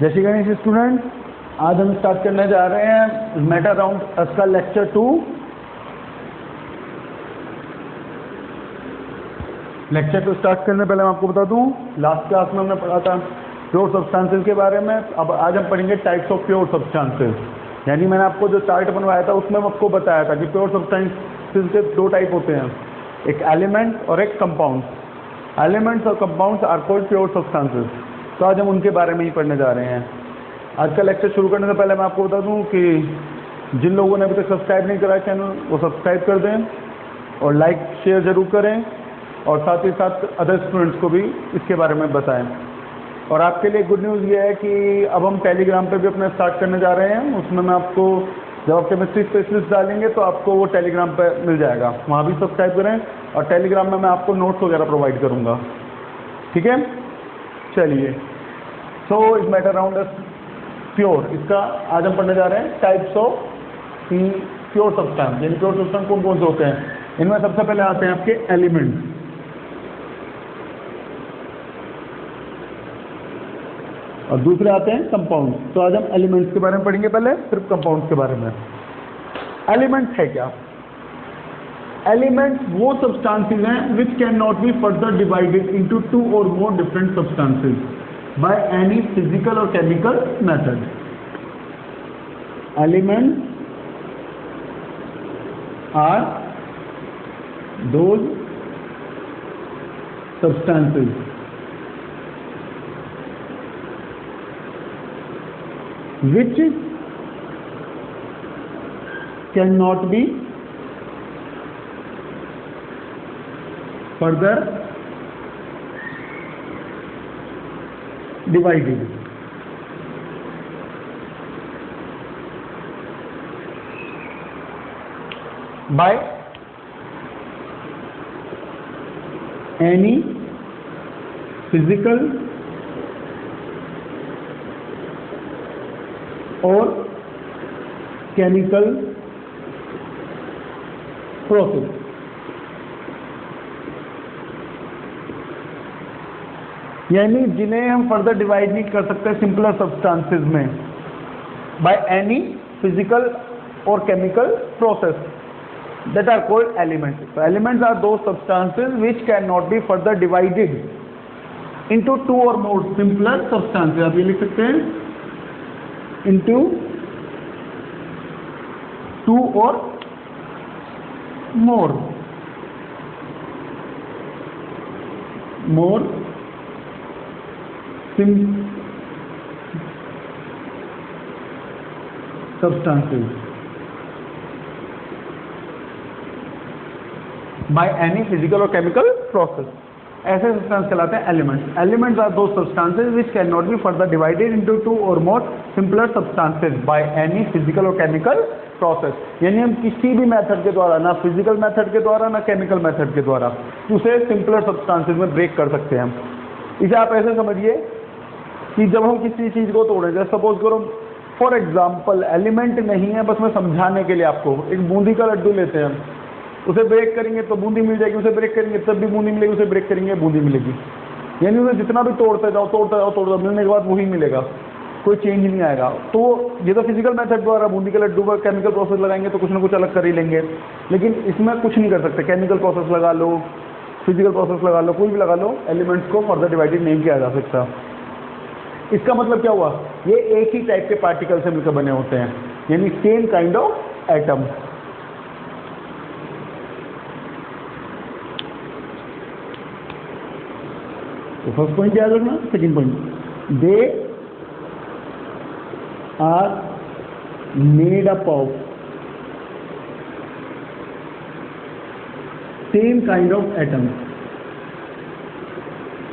जय श्री गणेश स्टूडेंट, आज हम स्टार्ट करने जा रहे हैं मेटा राउंड अस का लेक्चर 2। लेक्चर को स्टार्ट करने पहले मैं आपको बता दूं, लास्ट क्लास में हमने पढ़ा था प्योर सब्सटेंसेस के बारे में। अब आज हम पढ़ेंगे टाइप्स ऑफ प्योर सब्सटेंसेस। यानी मैंने आपको जो चार्ट बनवाया था उसमें आपको बताया था कि प्योर सब्सटेंसेस के दो टाइप होते हैं, एक एलिमेंट और एक कंपाउंड। एलिमेंट्स और compounds are called pure substances. तो आज हम उनके बारे में ही पढ़ने जा रहे हैं। आज का लेक्चर शुरू करने से पहले मैं आपको बता दूं कि जिन लोगों ने अभी तक सब्सक्राइब नहीं करा चैनल, वो सब्सक्राइब कर दें और लाइक शेयर ज़रूर करें, और साथ ही साथ अदर स्टूडेंट्स को भी इसके बारे में बताएं। और आपके लिए गुड न्यूज़ ये है कि अब हम टेलीग्राम पे भी अपना स्टार्ट करने जा रहे हैं। उसमें मैं आपको, जब आप केमिस्ट्री स्पेशलिस्ट डालेंगे तो आपको वो टेलीग्राम पे मिल जाएगा, वहाँ भी सब्सक्राइब करें। और टेलीग्राम में मैं आपको नोट्स वगैरह प्रोवाइड करूँगा, ठीक है। चलिए, सो इस मैटर राउंड प्योर, इसका आज हम पढ़ने जा रहे हैं टाइप्स ऑफ प्योर सब्सटेंस। यानी प्योर सब्सटेंस कौन कौन से होते हैं। इनमें सबसे पहले आते हैं आपके एलिमेंट्स, और दूसरे आते हैं कंपाउंड्स। तो आज हम एलिमेंट्स के बारे में पढ़ेंगे पहले, फिर कंपाउंड्स के बारे में। एलिमेंट्स है क्या? एलिमेंट्स वो सब्सटेंसेस हैं which can not be further divided into two और more different substances by any physical or chemical method. Elements are those substances which cannot be further divided by any physical or chemical process. यानी जिन्हें हम further divide नहीं कर सकते simpler substances में, by any physical और chemical process, that are called elements. तो elements are दो substances which can not be further divided into two और मोर सिंपलर सब्सटेंसेस। आप ये लिख सकते हैं, इनटू टू और more substances by any physical or chemical process. ऐसे सब्सटेंस कहलाते हैं एलिमेंट्स। एलिमेंट्स आर दो substances which can not be further divided into two और more simpler substances by any physical और केमिकल प्रोसेस। यानी हम किसी भी मेथड के द्वारा, ना फिजिकल मेथड के द्वारा ना केमिकल मेथड के द्वारा, उसे सिंपलर सब्सटेंसेस में ब्रेक कर सकते हैं हम। इसे आप ऐसे समझिए कि जब हम किसी चीज़ को तोड़ें, जैसे सपोज करो फॉर एग्जांपल एलिमेंट नहीं है, बस मैं समझाने के लिए आपको, एक बूंदी का लड्डू लेते हैं हम, उसे ब्रेक करेंगे तो बूंदी मिल जाएगी, उसे ब्रेक करेंगे तब भी बूंदी मिलेगी, उसे ब्रेक करेंगे बूंदी मिलेगी। यानी उसे जितना भी तोड़ते जाओ मिलने के बाद वही मिलेगा, कोई चेंज नहीं आएगा। तो ये तो फिजिकल मेथड द्वारा बूंदी के लड्डू पर केमिकल प्रोसेस लगाएंगे तो कुछ ना कुछ अलग कर ही लेंगे, लेकिन इसमें कुछ नहीं कर सकते। केमिकल प्रोसेस लगा लो, फिजिकल प्रोसेस लगा लो, कोई भी लगा लो, एलिमेंट्स को फर्दर डिवाइडेड नहीं किया जा सकता। इसका मतलब क्या हुआ, ये एक ही टाइप के पार्टिकल से मिलकर बने होते हैं, यानी सेम काइंड ऑफ एटम। तो फर्स्ट पॉइंट याद रखना। Second point, they are made up of same kind of atom,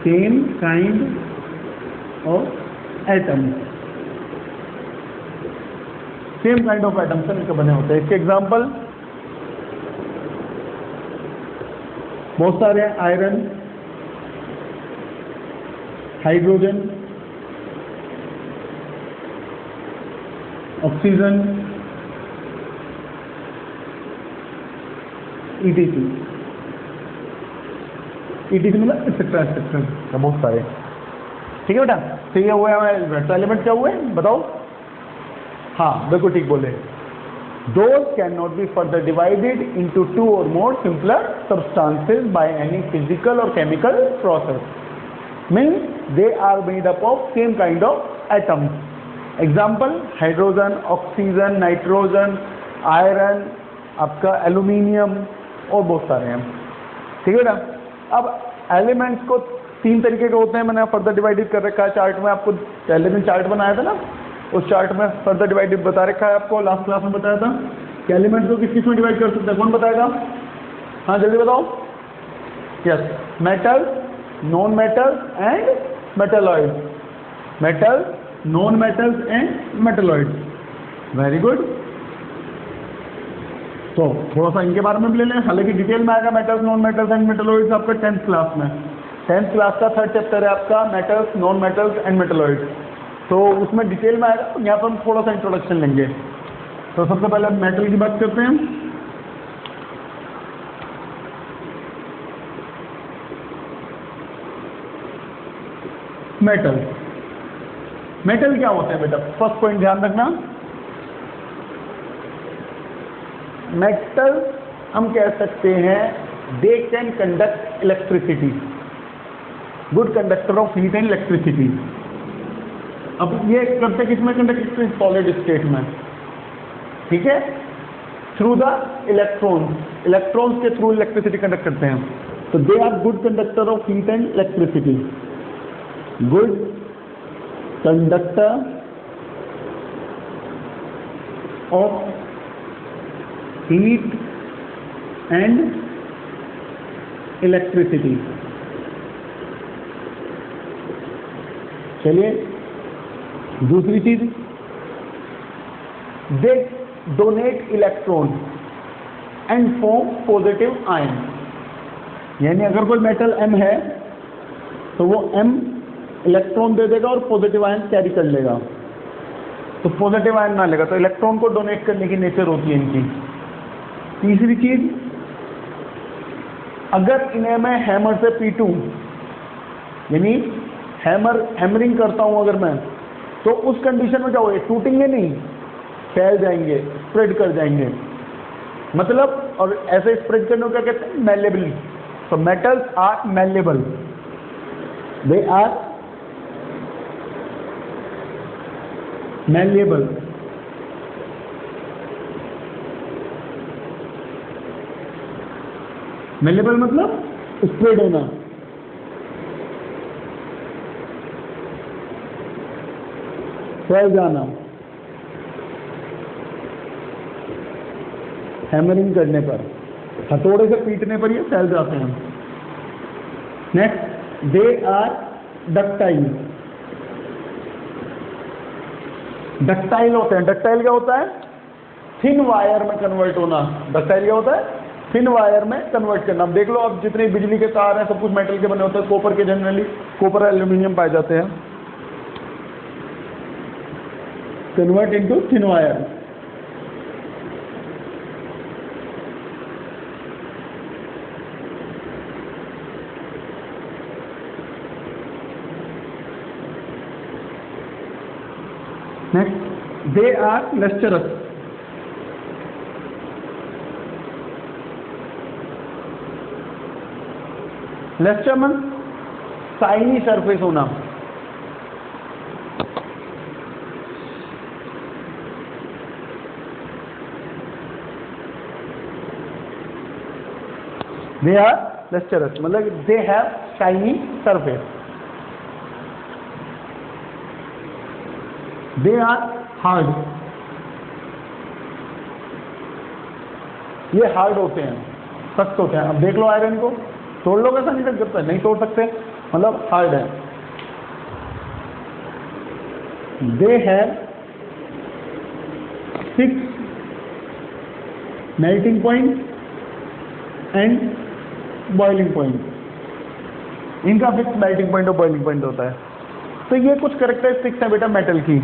same kind of atom, same kind of atom से मिलकर बने होते हैं। इसके एग्जांपल बहुत सारे हैं, आयरन, हाइड्रोजन, ऑक्सीजन, ईटीसी मतलब एक्सेट्रा एक्सेट्रा, बहुत सारे। ठीक है बेटा। तो ये हुआ हमारे एलिमेंट क्या हुए बताओ। हाँ बिल्कुल ठीक बोले। Those cannot be further divided into two or more simpler substances by any physical or chemical process. Means they are made up of same kind of atoms. Example hydrogen, oxygen, nitrogen, iron, आपका aluminium और बहुत सारे हैं। ठीक है ना। अब elements को तीन तरीके के होते हैं, मैंने फर्दर डिवाइडेड कर रखा है चार्ट में, आपको पहले दिन चार्ट बनाया था ना, उस चार्ट में फर्दर डिवाइडेड बता रखा है आपको, लास्ट क्लास में बताया था कि एलिमेंट्स को किस किस में डिवाइड कर सकते हैं। कौन बताएगा? हाँ जल्दी बताओ। Yes, metal, non metals and metalloids. Metal, non metals and metalloids. Very good. तो थोड़ा सा इनके बारे में भी ले लें, हालांकि डिटेल में आएगा metals, non metals and metalloids आपका 10th क्लास में। 10th क्लास का 3rd चैप्टर है आपका metals, non metals and metalloids, तो उसमें डिटेल में आएगा। यहाँ पर हम थोड़ा सा इंट्रोडक्शन लेंगे। तो सबसे पहले मेटल की बात करते हैं। मेटल, मेटल क्या होते हैं बेटा? फर्स्ट पॉइंट ध्यान रखना, मेटल हम कह सकते हैं they can conduct electricity, good conductor of heat and electricity. अब ये करते किसमें कंडक्ट करते हैं? सॉलिड स्टेट में। ठीक है, थ्रू द इलेक्ट्रॉन्स, इलेक्ट्रॉन्स के थ्रू इलेक्ट्रिसिटी कंडक्ट करते हैं। तो they are good conductor of heat and electricity, good conductor of heat and electricity. चलिए दूसरी चीज, they donate electron and form positive ion. यानी अगर कोई मेटल M है तो वो M इलेक्ट्रॉन दे देगा और पॉजिटिव आयन कैरी कर लेगा। तो पॉजिटिव आयन ना लेगा तो इलेक्ट्रॉन को डोनेट करने की नेचर होती है इनकी। तीसरी चीज, अगर इन्हें मैं हैमर से पीटूं, यानी हैमरिंग करता हूं अगर मैं, तो उस कंडीशन में क्या होगा? टूटेंगे नहीं, फैल जाएंगे, स्प्रेड कर जाएंगे। मतलब और ऐसे स्प्रेड करने को क्या कहते हैं? मेलेबल। तो metals are malleable, they are malleable. Malleable मतलब स्प्रेड होना। फैल जाना, हैमरिंग करने पर, हथौड़े से पीटने पर ये फैल जाते हैं। Next, they are ductile. Ductile होते हैं। डक्टाइल क्या होता है? थिन वायर में कन्वर्ट होना। डक्टाइल क्या होता है? थिन वायर में कन्वर्ट करना। अब देख लो, अब जितने बिजली के तार हैं सब कुछ मेटल के बने होते हैं, कॉपर के, जनरली कॉपर एल्यूमिनियम पाए जाते हैं। Convert into thin wire. Next, they are lustrous. Lustre means shiny surface होना। दे आर लस्टरस मतलब they have shiny surface. They are hard, ये हार्ड होते हैं, सख्त होते हैं। अब देख लो आयरन को, तोड़ लो कैसा? नहीं तक करता है, नहीं तोड़ सकते, मतलब हार्ड है। They have 6 melting point and boiling point. इनका फिक्स मेल्टिंग पॉइंट और बॉइलिंग पॉइंट होता है। तो ये कुछ कैरेक्टरिस्टिक्स हैं बेटा मेटल की,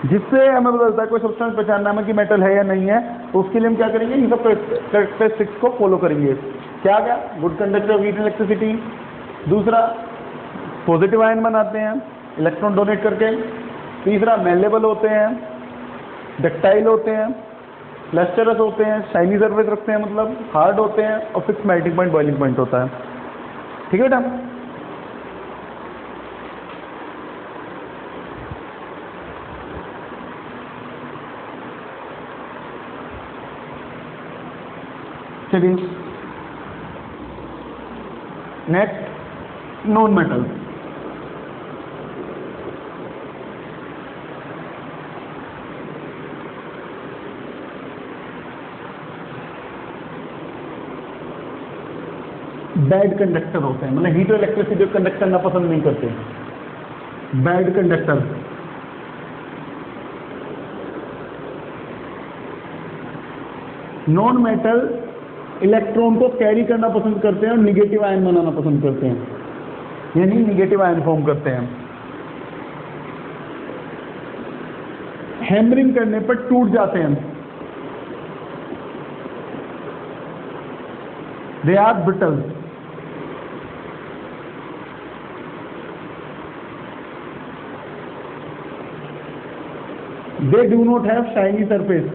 जिससे हमें पता चलता है कोई सब्सटेंस पहचानना है कि मेटल है या नहीं है। तो उसके लिए हम क्या करेंगे? इन सब कैरेक्टरिस्टिक्स को फॉलो करेंगे। क्या क्या? Good conductor of heat electricity, दूसरा पॉजिटिव आयन बनाते हैं, इलेक्ट्रॉन डोनेट करके। तीसरा मेलेबल होते हैं, डक्टाइल होते हैं, लस्टरस होते हैं, शाइनी सरफेस रखते हैं, मतलब हार्ड होते हैं, और fix melting point boiling point होता है। ठीक है बेटा। चलिए next non metal. Bad conductor होते हैं, मतलब हीट और इलेक्ट्रिसिटी को कंडक्ट करना पसंद नहीं करते, bad conductor. Non metal electron को कैरी करना पसंद करते हैं और निगेटिव आयन बनाना पसंद करते हैं, यानी निगेटिव आयन फॉर्म करते हैं। हैमरिंग करने पर टूट जाते हैं। They are brittle. They do not have shiny surface.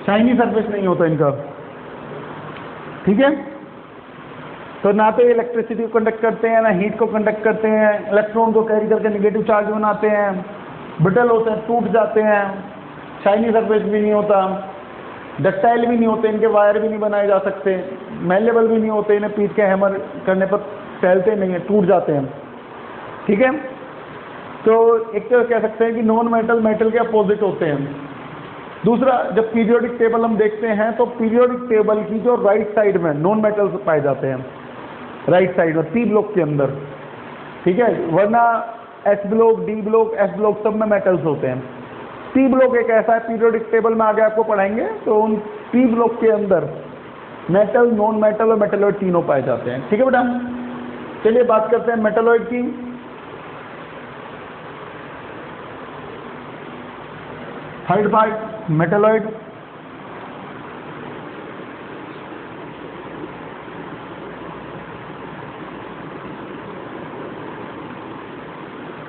Shiny surface नहीं होता इनका। ठीक है, तो ना तो ये इलेक्ट्रिसिटी को कंडक्ट करते हैं, ना हीट को कंडक्ट करते हैं, इलेक्ट्रॉन को कैरी करके नेगेटिव चार्ज बनाते हैं, ब्रिटल होते हैं, टूट जाते हैं, शाइनी सरफेस भी नहीं होता, डक्टाइल भी नहीं होते, इनके वायर भी नहीं बनाए जा सकते, मेलेबल भी नहीं होते, इन्हें पीट के हैमर करने पर फैलते नहीं है, टूट जाते हैं। ठीक है, तो एक तो कह सकते हैं कि नॉन मेटल मेटल के अपोजिट होते हैं। दूसरा, जब पीरियोडिक टेबल हम देखते हैं तो पीरियोडिक टेबल की जो राइट साइड में नॉन मेटल्स पाए जाते हैं, राइट साइड में पी ब्लॉक के अंदर। ठीक है, वरना S block, D block, S block सब में मेटल्स होते हैं। पी ब्लॉक एक ऐसा है, पीरियोडिक टेबल में आगे आपको पढ़ाएंगे, तो उन पी ब्लॉक के अंदर मेटल, नॉन मेटल और मेटलॉइड तीनों पाए जाते हैं। ठीक है बेटा, चलिए बात करते हैं मेटलॉइड की। Third part metalloid.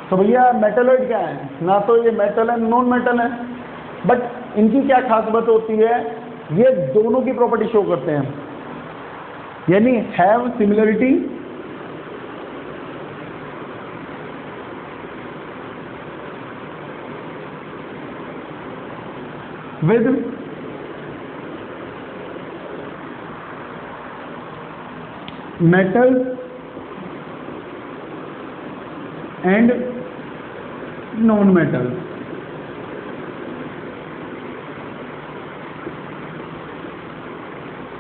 तो भैया मेटलॉइड क्या है? ना तो ये मेटल है, नॉन मेटल है, बट इनकी क्या खास बात होती है, ये दोनों की प्रॉपर्टी शो करते हैं, यानी have similarity with metal and non metal.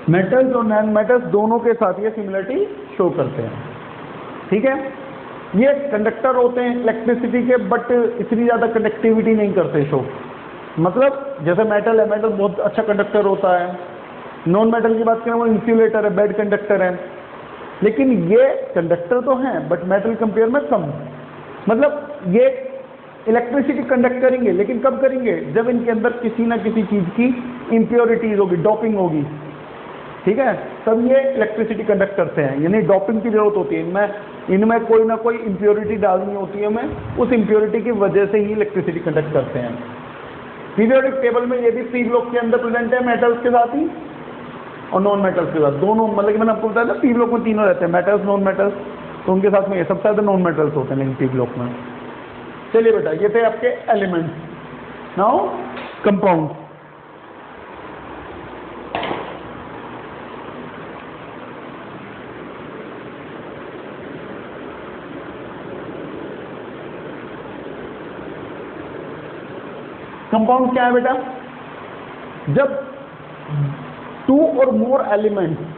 Metals और नॉन मेटल्स दोनों के साथ ये सिमिलरिटी शो करते हैं। ठीक है, ये कंडक्टर होते हैं इलेक्ट्रिसिटी के, बट इतनी ज़्यादा कंडक्टिविटी नहीं करते शो। मतलब जैसे मेटल है, मेटल बहुत अच्छा कंडक्टर होता है। नॉन मेटल की बात करें, वो इंसुलेटर है, बैड कंडक्टर है। लेकिन ये कंडक्टर तो हैं, बट मेटल कंपेयर में कम। मतलब ये इलेक्ट्रिसिटी कंडक्ट करेंगे, लेकिन कब करेंगे? जब इनके अंदर किसी ना किसी चीज़ की इम्प्योरिटीज होगी, डोपिंग होगी। ठीक है, तब ये इलेक्ट्रिसिटी कंडक्ट करते हैं, यानी डोपिंग की जरूरत होती है, इनमें कोई ना कोई इम्प्योरिटी डालनी होती है हमें, उस इम्प्योरिटी की वजह से ही इलेक्ट्रिसिटी कंडक्ट करते हैं। पीरियोडिक टेबल में ये भी पी ब्लॉक के अंदर प्रेजेंट है, मेटल्स के साथ ही और नॉन मेटल्स के साथ दोनों। मतलब कि मैंने आपको बताया था पी ब्लॉक में तीनों रहते हैं, मेटल्स, नॉन मेटल्स, तो उनके साथ में ये सबसे ज़्यादा नॉन मेटल्स होते हैं लेकिन पी ब्लॉक में। चलिए बेटा, ये थे आपके एलिमेंट्स। Now compound. कंपाउंड क्या है बेटा? जब टू और मोर एलिमेंट्स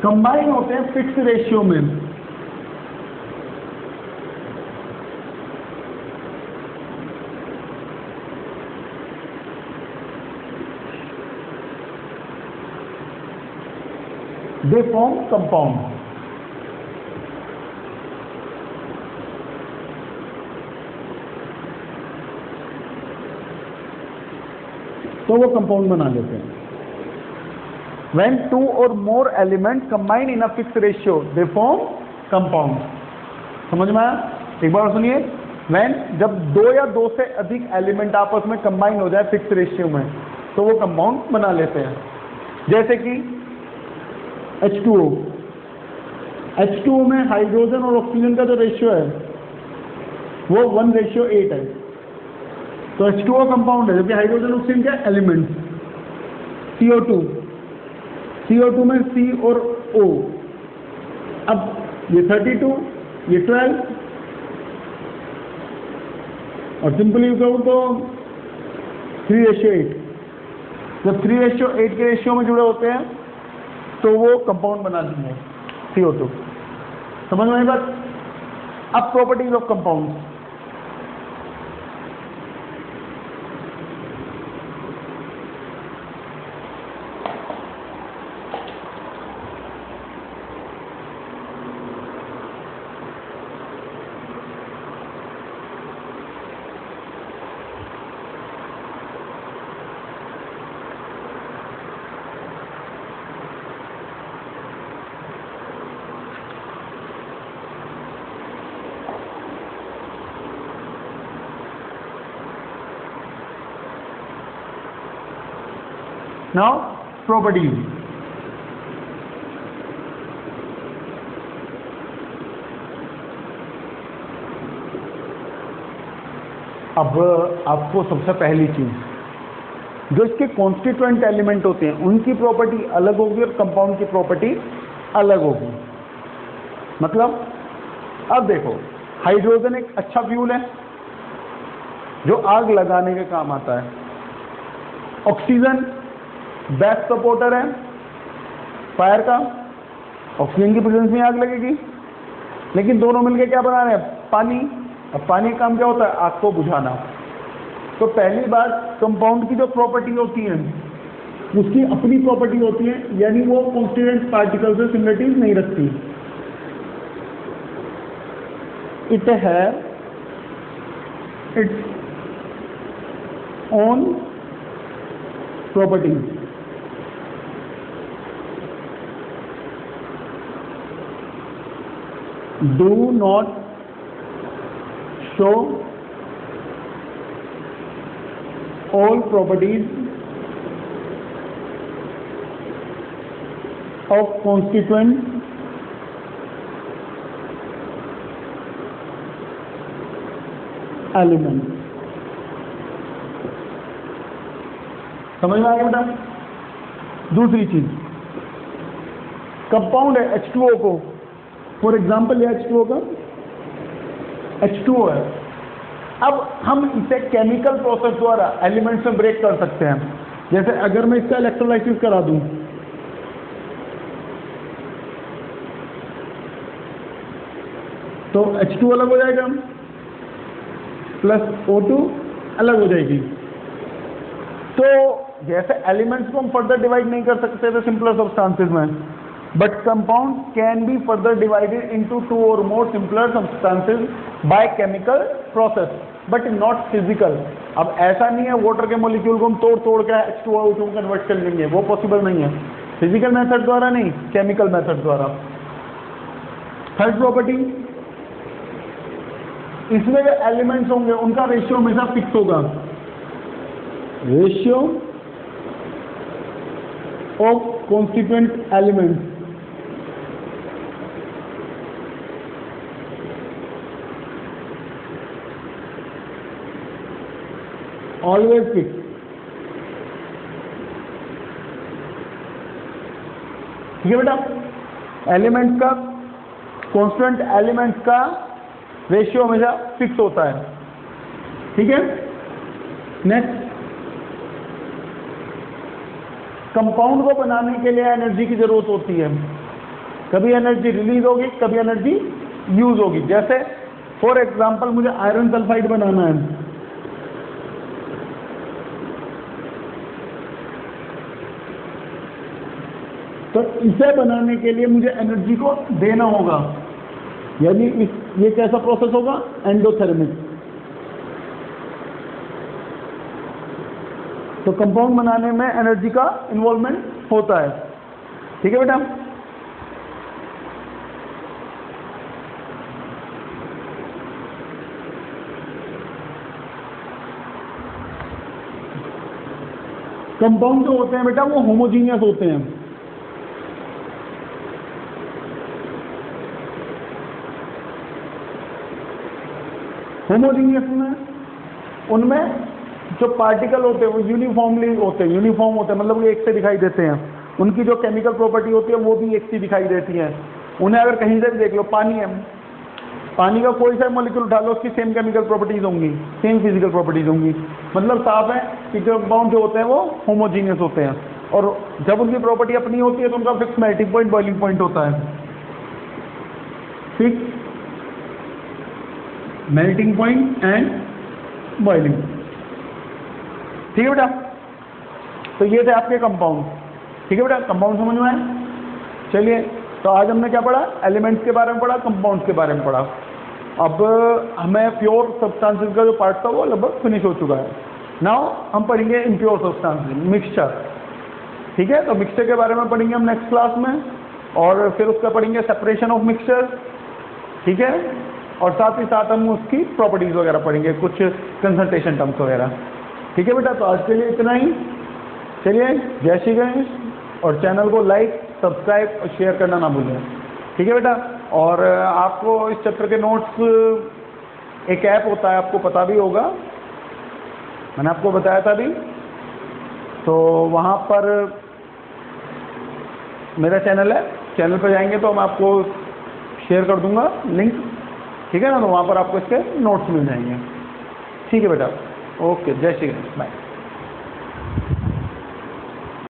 कंबाइन होते हैं फिक्स रेशियो में, दे फॉर्म कंपाउंड। तो वो कंपाउंड बना लेते हैं। When two or more elements combine in a fixed ratio, they form compound। समझ में आया? एक बार सुनिए, when जब दो या दो से अधिक एलिमेंट आपस में कंबाइन हो जाए फिक्स रेशियो में, तो वो कंपाउंड बना लेते हैं। जैसे कि H2O, H2O में हाइड्रोजन और ऑक्सीजन का जो रेशियो है वो 1:8 है, तो H2O कंपाउंड है, जबकि हाइड्रोजन ऑक्सीजन क्या एलिमेंट। CO2 में C और O, अब ये 32, ये 12, और सिंपली कहूँ तो 3:8। जब 3:8 के रेशियो में जुड़े होते हैं तो वो कंपाउंड बना देंगे CO2। समझ में आई बात? अब properties of compound. Now properties। अब आपको सबसे पहली चीज, जो इसके कॉन्स्टिट्यूएंट एलिमेंट होते हैं उनकी प्रॉपर्टी अलग होगी और कंपाउंड की प्रॉपर्टी अलग होगी। मतलब अब देखो, हाइड्रोजन एक अच्छा फ्यूल है जो आग लगाने के काम आता है। ऑक्सीजन बेस्ट सपोर्टर है फायर का, ऑक्सीजन की प्रेजेंस में आग लगेगी। लेकिन दोनों मिलकर क्या बना रहे हैं? पानी। अब पानी का काम क्या होता है? आग को बुझाना। तो पहली बात, कंपाउंड की जो प्रॉपर्टी होती है उसकी अपनी प्रॉपर्टी होती है, यानी वो कॉन्स्टिट्यूएंट पार्टिकल से सिमिलरिटीज नहीं रखती। इट है its own properties. Do not show all properties of constituent element। समझ में आ गया बेटा? दूसरी चीज, कंपाउंड है H2O को, फॉर एग्जाम्पल ये H2O का H2O है। अब हम इसे केमिकल प्रोसेस द्वारा एलिमेंट्स में ब्रेक कर सकते हैं। जैसे अगर मैं इसका इलेक्ट्रोलाइसिस करा दूं, तो H2 अलग हो जाएगा प्लस O2 अलग हो जाएगी। तो जैसे एलिमेंट्स को हम फर्दर डिवाइड नहीं कर सकते थे सिंपलर सब्सटेंसेस में, but compound can be further divided into two or more simpler substances by chemical process but not physical। अब ऐसा नहीं है वाटर के मॉलिक्यूल को हम तोड़ के H2O में कन्वर्ट कर लेंगे, वो पॉसिबल नहीं है। फिजिकल मेथड द्वारा नहीं, केमिकल मेथड द्वारा। थर्ड प्रॉपर्टी, इसमें जो एलिमेंट्स होंगे उनका रेशियो हमेशा फिक्स होगा। Ratio of constituent elements always fix. ठीक है बेटा? एलिमेंट्स का, कॉन्स्टेंट एलिमेंट्स का रेशियो हमेशा फिक्स होता है। ठीक है? नेक्स्ट, कंपाउंड को बनाने के लिए एनर्जी की जरूरत होती है। कभी एनर्जी रिलीज होगी, कभी एनर्जी यूज होगी। जैसे फॉर एग्जांपल मुझे आयरन सल्फाइड बनाना है, तो इसे बनाने के लिए मुझे एनर्जी को देना होगा, यानी ये कैसा प्रोसेस होगा, एंडोथर्मिक। तो कंपाउंड बनाने में एनर्जी का इन्वॉल्वमेंट होता है। ठीक है बेटा। कंपाउंड जो होते हैं बेटा वो होमोजीनियस होते हैं। होमोजीनियस में उनमें जो पार्टिकल होते हैं वो यूनिफॉर्मली होते हैं, यूनिफॉर्म होते हैं, मतलब वो एक से दिखाई देते हैं। उनकी जो केमिकल प्रॉपर्टी होती है वो भी एक सी दिखाई देती है। उन्हें अगर कहीं से भी देख लो, पानी है, पानी का कोई सा मॉलिक्यूल उठा लो, उसकी सेम केमिकल प्रॉपर्टीज होंगी, सेम फिजिकल प्रॉपर्टीज होंगी। मतलब साफ है कि जो कंपाउंड जो होते हैं वो होमोजीनियस होते हैं, और जब उनकी प्रॉपर्टी अपनी होती है तो उनका fix melting point, boiling point होता है। Fix melting point and boiling. ठीक है बेटा। तो ये थे आपके कंपाउंड। ठीक है बेटा, कंपाउंड समझ में आए। चलिए, तो आज हमने क्या पढ़ा, एलिमेंट्स के बारे में पढ़ा, कंपाउंड्स के बारे में पढ़ा। अब हमें प्योर सब्सटेंसेस का जो पार्ट था वो लगभग फिनिश हो चुका है। नाउ हम पढ़ेंगे इम्प्योर सब्सटेंसेस, मिक्सचर। ठीक है, तो मिक्सचर के बारे में पढ़ेंगे हम नेक्स्ट क्लास में, और फिर उसका पढ़ेंगे सेपरेशन ऑफ मिक्सचर। ठीक है, और साथ ही साथ हम उसकी प्रॉपर्टीज वगैरह पढ़ेंगे, कुछ कंसंट्रेशन टर्म्स वगैरह। ठीक है बेटा, तो आज के लिए इतना ही। चलिए, जय श्री गणेश, और चैनल को लाइक, सब्सक्राइब और शेयर करना ना भूलें। ठीक है बेटा। और आपको इस चैप्टर के नोट्स, एक ऐप होता है, आपको पता भी होगा, मैंने आपको बताया था अभी, तो वहाँ पर मेरा चैनल है, चैनल पर जाएंगे तो मैं आपको शेयर कर दूंगा लिंक। ठीक है ना, तो वहाँ पर आपको इसके नोट्स मिल जाएंगे। ठीक है बेटा, ओके, जय श्री गणेश, बाय।